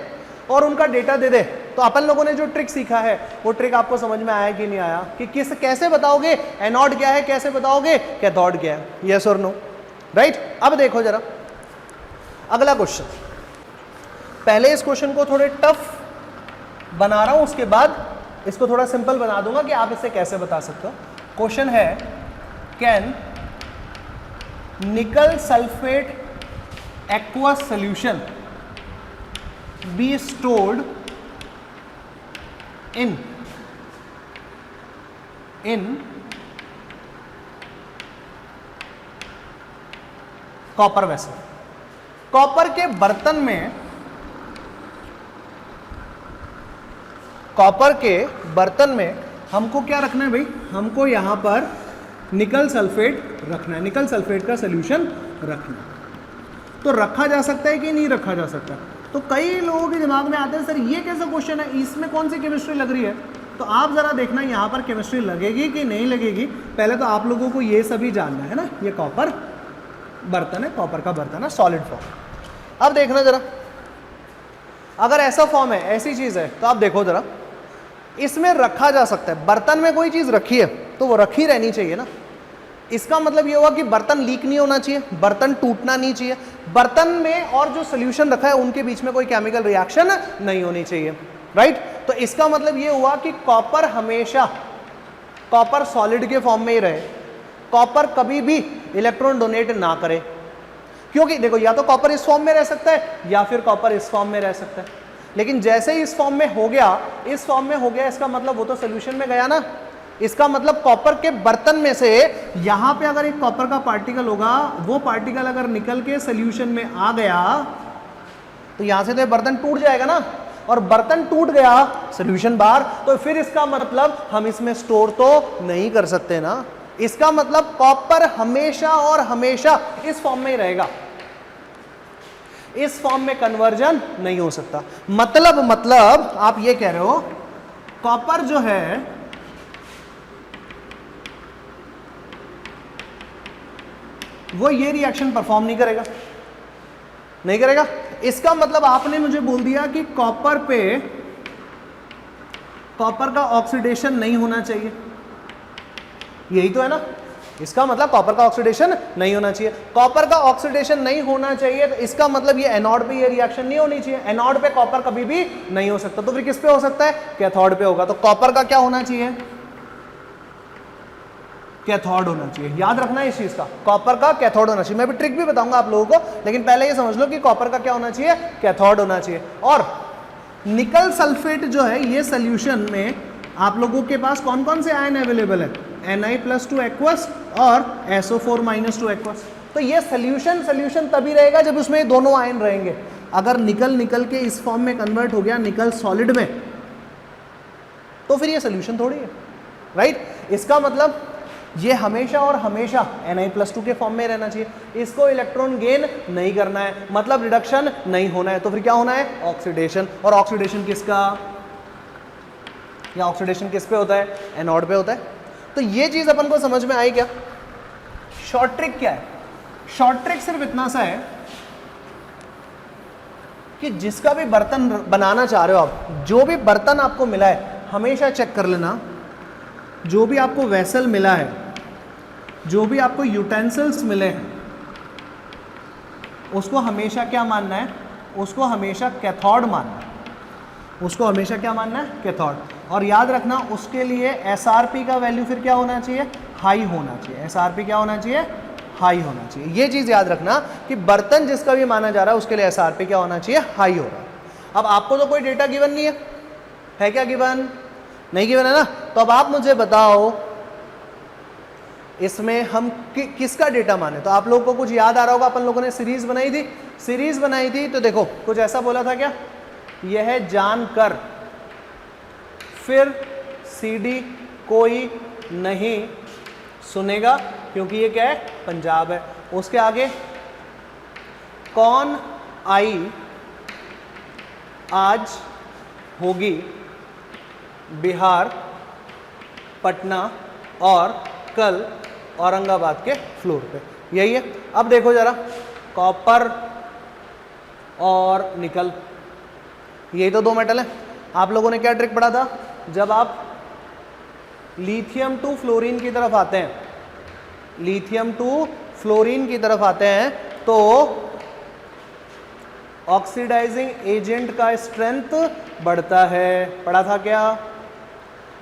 और उनका डेटा दे दे, तो अपन लोगों ने जो ट्रिक सीखा है वो ट्रिक आपको समझ में आया कि नहीं आया, कि किस कैसे बताओगे एनोड क्या है, कैसे बताओगे कैथोड क्या है, यस और नो, राइट। अब देखो जरा अगला क्वेश्चन, पहले इस क्वेश्चन को थोड़े टफ बना रहा हूं, उसके बाद इसको थोड़ा सिंपल बना दूंगा कि आप इसे कैसे बता सकते हो। क्वेश्चन है, कैन निकल sulphate aqueous solution be stored in copper vessel. Copper के बर्तन में, कॉपर के बर्तन में हमको क्या रखना है भाई, हमको यहां पर निकल सल्फेट रखना है, निकल सल्फेट का सॉल्यूशन रखना है। तो रखा जा सकता है कि नहीं रखा जा सकता। तो कई लोगों के दिमाग में आता है सर ये कैसा क्वेश्चन है, इसमें कौन सी केमिस्ट्री लग रही है। तो आप जरा देखना यहाँ पर केमिस्ट्री लगेगी कि नहीं लगेगी। पहले तो आप लोगों को ये सभी जानना है ना, ये कॉपर बर्तन है, कॉपर का बर्तन है, सॉलिड फॉर्म। अब देखना जरा, अगर ऐसा फॉर्म है, ऐसी चीज है, तो आप देखो जरा, इसमें रखा जा सकता है। बर्तन में कोई चीज रखी है तो वो रखी रहनी चाहिए ना। इसका मतलब ये हुआ कि बर्तन लीक नहीं होना चाहिए, बर्तन टूटना नहीं चाहिए, बर्तन में और जो सोल्यूशन रखा है उनके बीच में कोई केमिकल रिएक्शन नहीं होनी चाहिए, राइट। तो इसका मतलब ये हुआ कि कॉपर हमेशा, कॉपर सॉलिड के फॉर्म में ही रहे, कॉपर कभी भी इलेक्ट्रॉन डोनेट ना करे। क्योंकि देखो, या तो कॉपर इस फॉर्म में रह सकता है या फिर कॉपर इस फॉर्म में रह सकता है। लेकिन जैसे ही इस फॉर्म में हो गया, इस फॉर्म में हो गया, इसका मतलब वो तो सोल्यूशन में गया ना, इसका मतलब कॉपर के बर्तन में से यहां पे अगर एक कॉपर का पार्टिकल होगा, वो पार्टिकल अगर निकल के सोल्यूशन में आ गया तो यहां से तो बर्तन टूट जाएगा ना, और बर्तन टूट गया सोल्यूशन बाहर, तो फिर इसका मतलब हम इसमें स्टोर तो नहीं कर सकते ना। इसका मतलब कॉपर हमेशा और हमेशा इस फॉर्म में ही रहेगा, इस फॉर्म में कन्वर्जन नहीं हो सकता। मतलब आप ये कह रहे हो कॉपर जो है वो ये रिएक्शन परफॉर्म नहीं करेगा, नहीं करेगा। इसका मतलब आपने मुझे बोल दिया कि कॉपर पे कॉपर का ऑक्सीडेशन नहीं होना चाहिए, यही तो है ना। इसका मतलब कॉपर का ऑक्सीडेशन नहीं होना चाहिए। कॉपर का ऑक्सीडेशन नहीं होना चाहिए तो इसका मतलब ये एनोड पे ये रिएक्शन नहीं होनी चाहिए। एनोड पे कॉपर कभी भी नहीं हो सकता, तो फिर किस पे हो सकता है? कैथोड पे होगा। तो कॉपर का क्या होना चाहिए? कैथोड होना चाहिए। याद रखना है इस चीज का, कॉपर का कैथोड होना चाहिए। मैं भी ट्रिक भी बताऊंगा आप लोगों को, लेकिन पहले ये समझ लो कि कॉपर का क्या होना चाहिए? कैथोड होना चाहिए। और निकल सल्फेट जो है ये सोल्यूशन में आप लोगों के पास कौन कौन से आयन अवेलेबल है? Na+2 एक्वस और SO4-2 एक्वस। तो ये सोल्यूशन तभी रहेगा जब उसमें ये दोनों आयन रहेंगे। अगर निकल के इस फॉर्म में कन्वर्ट हो गया निकल सॉलिड में, तो फिर ये सोल्यूशन थोड़ी है, राइट। इसका मतलब ये हमेशा और हमेशा Na+2 के फॉर्म में रहना चाहिए। इसको इलेक्ट्रॉन गेन नहीं करना है, मतलब रिडक्शन नहीं होना है। तो फिर क्या होना है? ऑक्सीडेशन। और ऑक्सीडेशन किसका? या ऑक्सीडेशन किस पे होता है? एनोड पे होता है। तो ये चीज अपन को समझ में आई क्या? शॉर्ट ट्रिक क्या है? शॉर्ट ट्रिक सिर्फ इतना सा है कि जिसका भी बर्तन बनाना चाह रहे हो आप, जो भी बर्तन आपको मिला है हमेशा चेक कर लेना, जो भी आपको वेसल मिला है, जो भी आपको यूटेंसिल्स मिले हैं, उसको हमेशा क्या मानना है? उसको हमेशा कैथोड मानना है। उसको हमेशा क्या मानना है? कैथोड। और याद रखना उसके लिए SRP का वैल्यू फिर क्या होना चाहिए? हाई होना चाहिए। SRP क्या होना चाहिए? हाई होना चाहिए। ये चीज याद रखना कि बर्तन जिसका भी माना जा रहा है उसके लिए SRP क्या होना चाहिए? हाई हो रहा है। अब आपको तो कोई डेटा गिवन नहीं है क्या? गिवन नहीं गिवन है ना। तो अब आप मुझे बताओ इसमें हम किसका डेटा माने? तो आप लोगों को कुछ याद आ रहा होगा, अपन लोगों ने सीरीज बनाई थी। तो देखो कुछ ऐसा बोला था क्या? यह जानकर फिर CD कोई नहीं सुनेगा, क्योंकि ये क्या है? पंजाब है। उसके आगे कौन आई आज होगी बिहार, पटना और कल औरंगाबाद के फ्लोर पे। यही है। अब देखो जरा, कॉपर और निकल, यही तो दो मेटल है। आप लोगों ने क्या ट्रिक पढ़ा था? जब आप लिथियम टू फ्लोरीन की तरफ आते हैं, लिथियम टू फ्लोरीन की तरफ आते हैं, तो ऑक्सीडाइजिंग एजेंट का स्ट्रेंथ बढ़ता है। पढ़ा था क्या?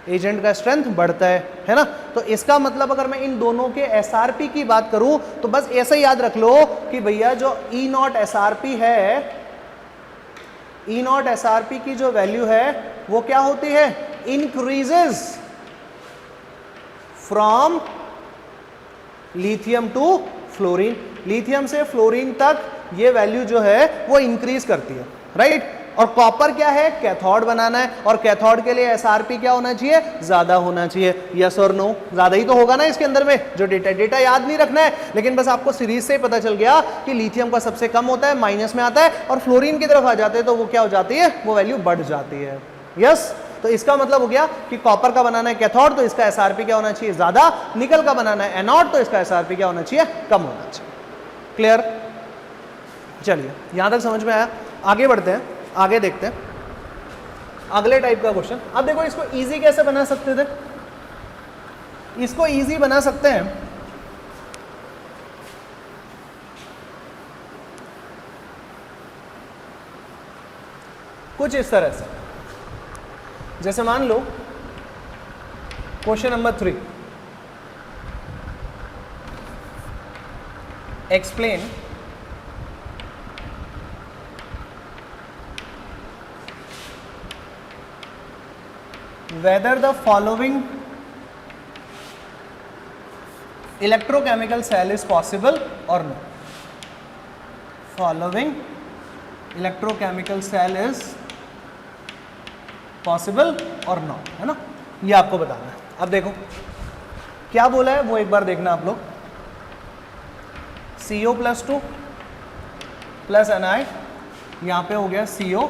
एजेंट का स्ट्रेंथ बढ़ता है ना। तो इसका मतलब अगर मैं इन दोनों के SRP की बात करूं तो बस ऐसा ही याद रख लो कि भैया जो E0 SRP है, E0 SRP की जो वैल्यू है वो क्या होती है? Increases from lithium to fluorine. Lithium से फ्लोरीन तक ये वैल्यू जो है वो इंक्रीज करती है, राइट। और कॉपर क्या है? कैथोड बनाना है, और कैथोड के लिए SRP क्या होना चाहिए? ज्यादा होना चाहिए। यस और नो? ज्यादा ही तो होगा ना इसके अंदर में। जो डेटा याद नहीं रखना है, लेकिन बस आपको सीरीज से ही पता चल गया कि लिथियम का सबसे कम होता है, माइनस में आता है, और फ्लोरीन की तरफ आ जाते हैं तो वो क्या हो जाती है? वो वैल्यू बढ़ जाती है। यस। तो इसका मतलब हो गया कि कॉपर का बनाना है कैथोड तो इसका SRP क्या होना चाहिए? ज्यादा। निकल का बनाना है एनोड तो इसका SRP क्या होना चाहिए? कम होना चाहिए। क्लियर? चलिए यहां तक समझ में आया। आगे बढ़ते हैं, आगे देखते हैं अगले टाइप का क्वेश्चन। अब देखो इसको इजी कैसे बना सकते थे? इसको इजी बना सकते हैं कुछ इस तरह से। जैसे मान लो question number 3, explain whether the following electrochemical cell is possible or no, following electrochemical cell is possible or not, है ना, ये आपको बताना है। अब देखो क्या बोला है वो एक बार देखना आप लोग, CO+2 प्लस Ni, यहाँ पे हो गया CO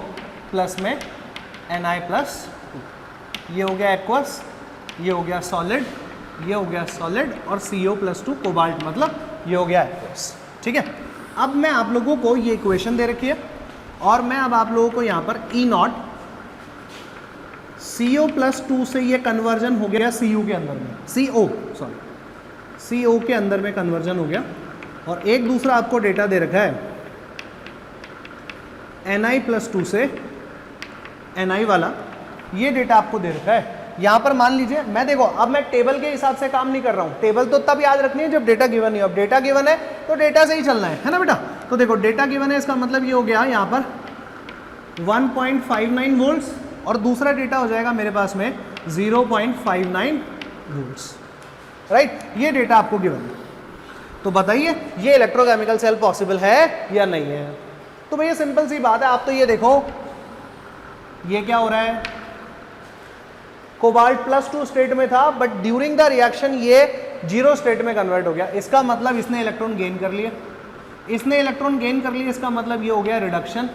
प्लस में Ni+2, ये हो गया एक्वस, ये हो गया सॉलिड, ये हो गया सॉलिड, और CO+2 कोबाल्ट, मतलब ये हो गया एक्वस। ठीक है, अब मैं आप लोगों को ये इक्वेशन दे रखी है और मैं अब आप लोगों को यहाँ पर E0 CO+2 से ये कन्वर्जन हो गया CO के अंदर में, CO के अंदर में कन्वर्जन हो गया, और एक दूसरा आपको डेटा दे रखा है Ni+2 से Ni वाला, ये डेटा आपको दे रखा है। यहाँ पर मान लीजिए मैं, देखो अब मैं टेबल के हिसाब से काम नहीं कर रहा हूँ, टेबल तो तब याद रखनी है जब डेटा गिवन है। अब डेटा गिवन है तो डेटा से ही चलना है ना बेटा। तो देखो डेटा गिवन है, इसका मतलब ये हो गया यहाँ पर 1.59 वोल्ट्स, और दूसरा डेटा हो जाएगा मेरे पास में 0.59 वोल्ट्स, राइट, ये डेटा आपको गिवन है। तो बताइए ये इलेक्ट्रोकेमिकल सेल पॉसिबल है या नहीं है। तो भैया सिंपल सी बात है, आप तो ये देखो ये क्या हो रहा है, कोबाल्ट +2 स्टेट में था, बट ड्यूरिंग द रिएक्शन ये 0 स्टेट में कन्वर्ट हो गया। इसका मतलब इसने इलेक्ट्रॉन गेन कर लिए, इसने इलेक्ट्रॉन गेन कर लिए, इसका मतलब ये हो गया रिडक्शन,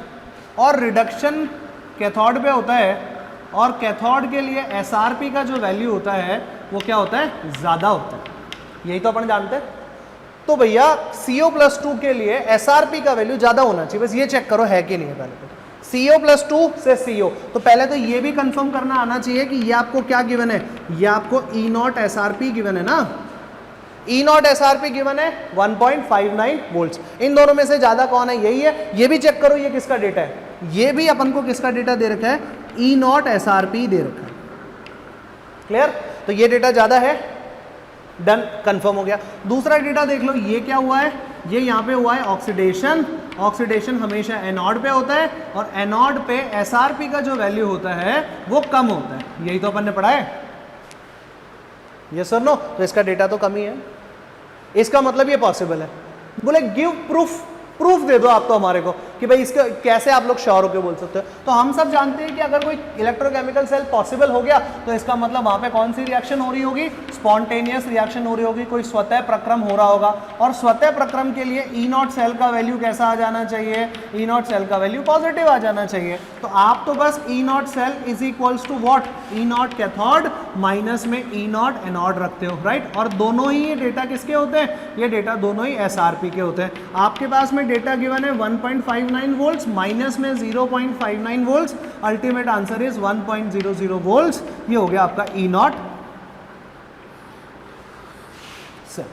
और रिडक्शन कैथोड पे होता है, और कैथोड के लिए SRP का जो वैल्यू होता है वो क्या होता है, ज़्यादा होता है, यही तो अपन जानते हैं। तो भैया CO+2 के लिए SRP का वैल्यू ज़्यादा होना चाहिए, बस ये चेक करो है कि नहीं है। पहले तो CO+2 से CO, तो पहले तो ये भी कंफर्म करना आना चाहिए कि ये आपको क्या गिवन है, ये आपको E0 SRP गिवन है ना, E0 SRP गिवन है 1.59 वोल्ट्स। इन दोनों में से ज़्यादा कौन है, यही है। ये भी चेक करो ये किसका डेटा है, ये भी अपन को किसका डेटा दे रखा है, E0 SRP दे रखा है। क्लियर, तो ये डेटा ज़्यादा है, डन, कंफर्म हो गया। दूसरा डेटा देख लो, ये क्या हुआ है, ये यहाँ पे हुआ है ऑक्सीडेशन। ऑक्सीडेशन हमेशा एनोड पे होता है, और एनोड पे SRP का जो वैल्यू होता है वो कम होता है, यही तो अपन ने पढ़ा है, यस और नो। तो इसका डेटा तो कम ही है, इसका मतलब ये पॉसिबल है। बोले गिव प्रूफ, प्रूफ दे दो आप तो हमारे को कि भाई इसका कैसे आप लोग श्योर होकर बोल सकते हो। तो हम सब जानते हैं कि अगर कोई इलेक्ट्रोकेमिकल सेल पॉसिबल हो गया तो इसका मतलब वहां पे कौन सी रिएक्शन हो रही होगी, स्पॉन्टेनियस रिएक्शन हो रही होगी, कोई स्वतः प्रक्रम हो रहा होगा। और स्वतः प्रक्रम के लिए E0 सेल का वैल्यू कैसा आ जाना चाहिए, E0 सेल का वैल्यू पॉजिटिव आ जाना चाहिए। तो आप तो बस E0 cell is equals to what, E0 cathode minus में E0 एनोड रखते हो, राइट। और दोनों ही ये डेटा किसके होते हैं, ये डेटा दोनों ही SRP के होते हैं। आपके पास में डेटा गिवन है 1.59 वोल्ट्स माइनस में 0.59 volts, ultimate answer is 1.00 volts. ये हो गया आपका E0 सेल।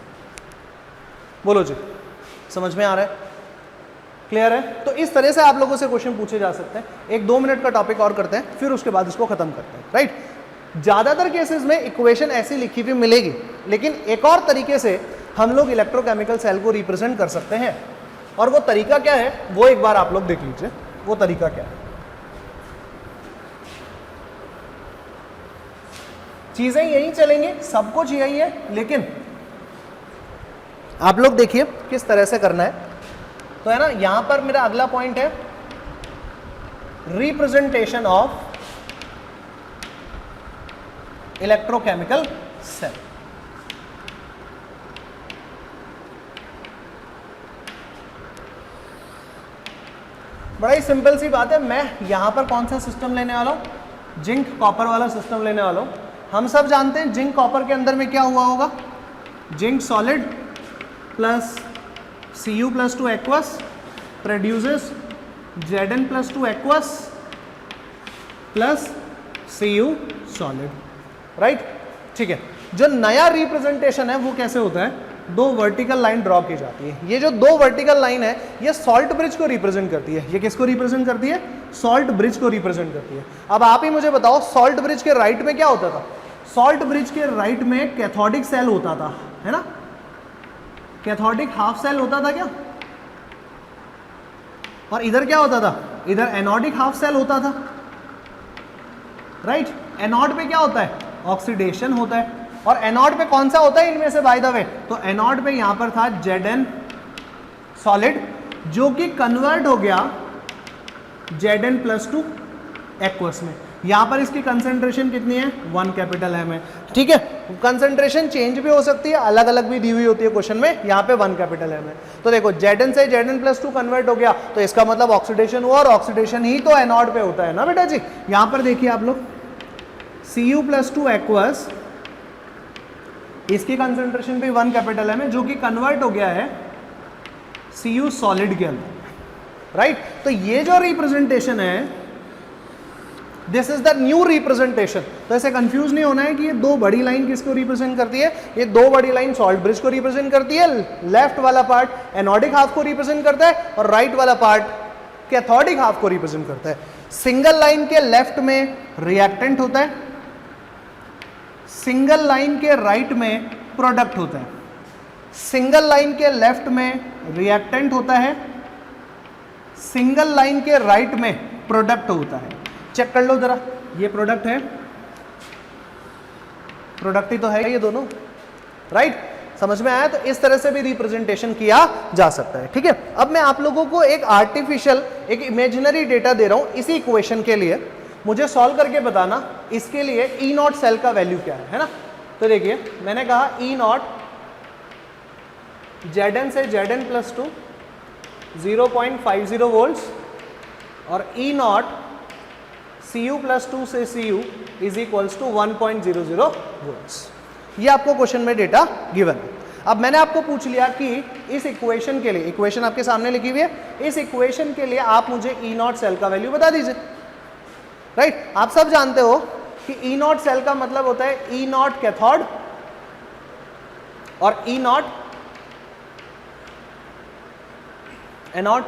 बोलो जी, समझ में आ रहा है, क्लियर है। तो इस तरह से आप लोगों से क्वेश्चन पूछे जा सकते हैं। एक 2 मिनट का टॉपिक और करते हैं, फिर उसके बाद इसको खत्म करते हैं, राइट। ज्यादातर केसेस में इक्वेशन ऐसी लिखी हुई मिलेगी, लेकिन एक और तरीके से हम लोग इलेक्ट्रोकेमिकल सेल को रिप्रेजेंट कर सकते हैं। और वो तरीका क्या है वो एक बार आप लोग देख लीजिए, वो तरीका क्या है। चीजें यही चलेंगी, सब कुछ यही है, लेकिन आप लोग देखिए किस तरह से करना है। तो है ना, यहां पर मेरा अगला पॉइंट है रिप्रेजेंटेशन ऑफ इलेक्ट्रोकेमिकल सेल। बड़ा ही सिंपल सी बात है, मैं यहां पर कौन सा सिस्टम लेने वाला हूं, जिंक कॉपर वाला सिस्टम लेने वाला हूं। हम सब जानते हैं जिंक कॉपर के अंदर में क्या हुआ होगा, zinc solid plus Cu+2 aqueous produces Zn+2 aqueous plus Cu solid, right. ठीक है, जो नया रिप्रेजेंटेशन है वो कैसे होता है, 2 वर्टिकल लाइन ड्रॉ की जाती है। ये जो 2 वर्टिकल लाइन है ये सॉल्ट ब्रिज को रिप्रेजेंट करती है। ये किसको रिप्रेजेंट करती है, सॉल्ट ब्रिज को रिप्रेजेंट करती है। अब आप ही मुझे बताओ सॉल्ट ब्रिज के राइट में क्या होता था, सॉल्ट ब्रिज के राइट में कैथोडिक सेल होता था, है ना, कैथोडिक हाफ सेल होता था क्या, और इधर क्या होता था, इधर एनोडिक हाफ सेल होता था, राइट। एनोड पे क्या होता है, ऑक्सीडेशन होता है, और एनोड पे कौन सा होता है इनमें से बाय द वे, तो एनोड पे यहां पर था Zn सॉलिड जो कि कन्वर्ट हो गया Zn+2 एक्वस में। यहां पर इसकी कंसेंट्रेशन कितनी है 1 कैपिटल एम है, ठीक है। कंसेंट्रेशन चेंज भी हो सकती है, अलग अलग भी दी हुई होती है क्वेश्चन में, यहां पे 1 कैपिटल एम है। तो देखो Zn से Zn+2 कन्वर्ट हो गया तो इसका मतलब ऑक्सीडेशन हुआ, और ऑक्सीडेशन ही तो एनोड पे होता है ना बेटा जी। यहां पर देखिए आप लोग Cu+2 एक्वस, इसकी कंसेंट्रेशन भी 1 कैपिटल एम है जो कि कन्वर्ट हो गया है Cu सॉलिड के अंदर, राइट। तो ये जो रिप्रेजेंटेशन है this is the new representation. तो ऐसे कंफ्यूज नहीं होना है कि ये दो बड़ी लाइन किसको रिप्रेजेंट करती है, ये दो बड़ी लाइन सॉल्ट ब्रिज को रिप्रेजेंट करती है, लेफ्ट वाला पार्ट एनोडिक हाफ को रिप्रेजेंट करता है और राइट वाला पार्ट कैथोडिक हाफ को रिप्रेजेंट करता है। सिंगल लाइन के लेफ्ट में रिएक्टेंट होता है, सिंगल लाइन के राइट में प्रोडक्ट होता है। सिंगल लाइन के लेफ्ट में रिएक्टेंट होता है, सिंगल लाइन के राइट में प्रोडक्ट होता है। चेक कर लो जरा, ये प्रोडक्ट है, प्रोडक्ट ही तो है ये दोनों, राइट। समझ में आया? तो इस तरह से भी रिप्रेजेंटेशन किया जा सकता है, ठीक है। अब मैं आप लोगों को एक आर्टिफिशियल, एक इमेजिनरी डेटा दे रहा हूं इसी इक्वेशन के लिए, मुझे सॉल्व करके बताना इसके लिए ई नॉट सेल का वैल्यू क्या है ना। तो देखिए मैंने कहा ई नॉट Zn से Zn+2 0.50 वोल्ट्स और ई नॉट Cu+2 से Cu is equals to 1.00 volts. ये आपको क्वेश्चन में डेटा गिवन है। अब मैंने आपको पूछ लिया कि इस इक्वेशन के लिए, इक्वेशन आपके सामने लिखी हुई है, इस इक्वेशन के लिए आप मुझे ई नॉट सेल का वैल्यू बता दीजिए, राइट। आप सब जानते हो कि ई नॉट सेल का मतलब होता है ई नॉट कैथोड और ई नॉट एनोड।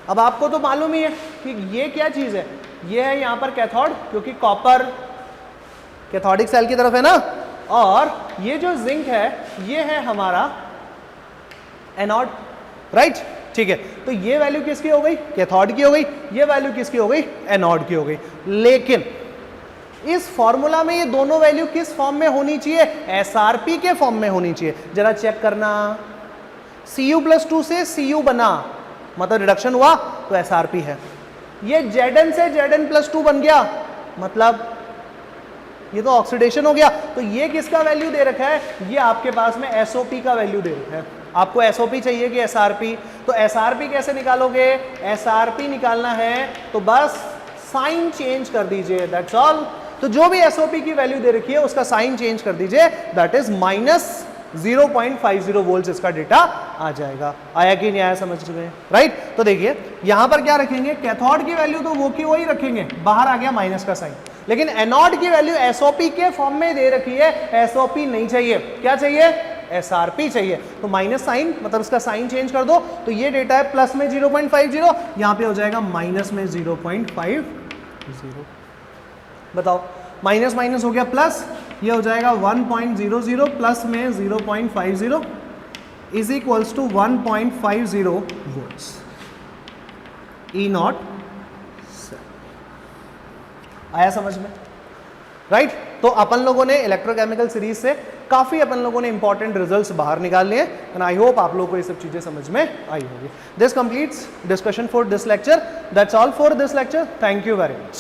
अब आपको तो मालूम ही है कि ये क्या चीज है, ये है यहां पर कैथोड क्योंकि कॉपर कैथोडिक सेल की तरफ है ना, और ये जो जिंक है ये है हमारा एनोड, राइट, ठीक है। तो ये वैल्यू किसकी हो गई, कैथोड की हो गई, ये वैल्यू किसकी हो गई, एनोड की हो गई। लेकिन इस फॉर्मूला में ये दोनों वैल्यू किस फॉर्म में होनी चाहिए, एसआरपी के फॉर्म में होनी चाहिए। जरा चेक करना, Cu+2 से Cu बना मतलब रिडक्शन हुआ तो एसआरपी है। ये Zn से Zn+2 बन गया मतलब ये तो ऑक्सीडेशन हो गया। तो ये किसका वैल्यू दे रखा है, ये आपके पास में एसओपी का वैल्यू दे रखा है। आपको एसओपी चाहिए कि एसआरपी, तो एसआरपी कैसे निकालोगे, एसआरपी निकालना है तो बस साइन चेंज कर दीजिए, दैट्स ऑल। तो जो भी एसओपी की वैल्यू दे रखी है उसका साइन चेंज कर दीजिए, दैट इज -0.50 वोल्ट इसका डेटा आ जाएगा। आया कि नहीं आया समझ में, राइट। तो देखिए यहां पर क्या रखेंगे, कैथोड की वैल्यू तो वो की वही रखेंगे, बाहर आ गया माइनस का साइन, लेकिन एनोड की वैल्यू एसओपी के फॉर्म में दे रखी है, एसओपी नहीं चाहिए, क्या चाहिए, एसआरपी चाहिए। तो माइनस साइन मतलब इसका साइन चेंज कर दो, तो ये डेटा है प्लस में 0.50, यहां पे हो जाएगा माइनस में 0.50। बताओ माइनस माइनस हो गया प्लस, ये हो जाएगा 1.00 प्लस में 0.50 is equals to 1.50 volts E not. आया समझ में, राइट। तो अपन लोगों ने इलेक्ट्रोकेमिकल सीरीज से काफी अपन लोगों ने इंपॉर्टेंट रिजल्ट्स बाहर निकाल लिए एंड आई होप आप लोगों को ये सब चीजें समझ में आई होगी। This completes discussion for this lecture, that's all for this lecture, thank you very much.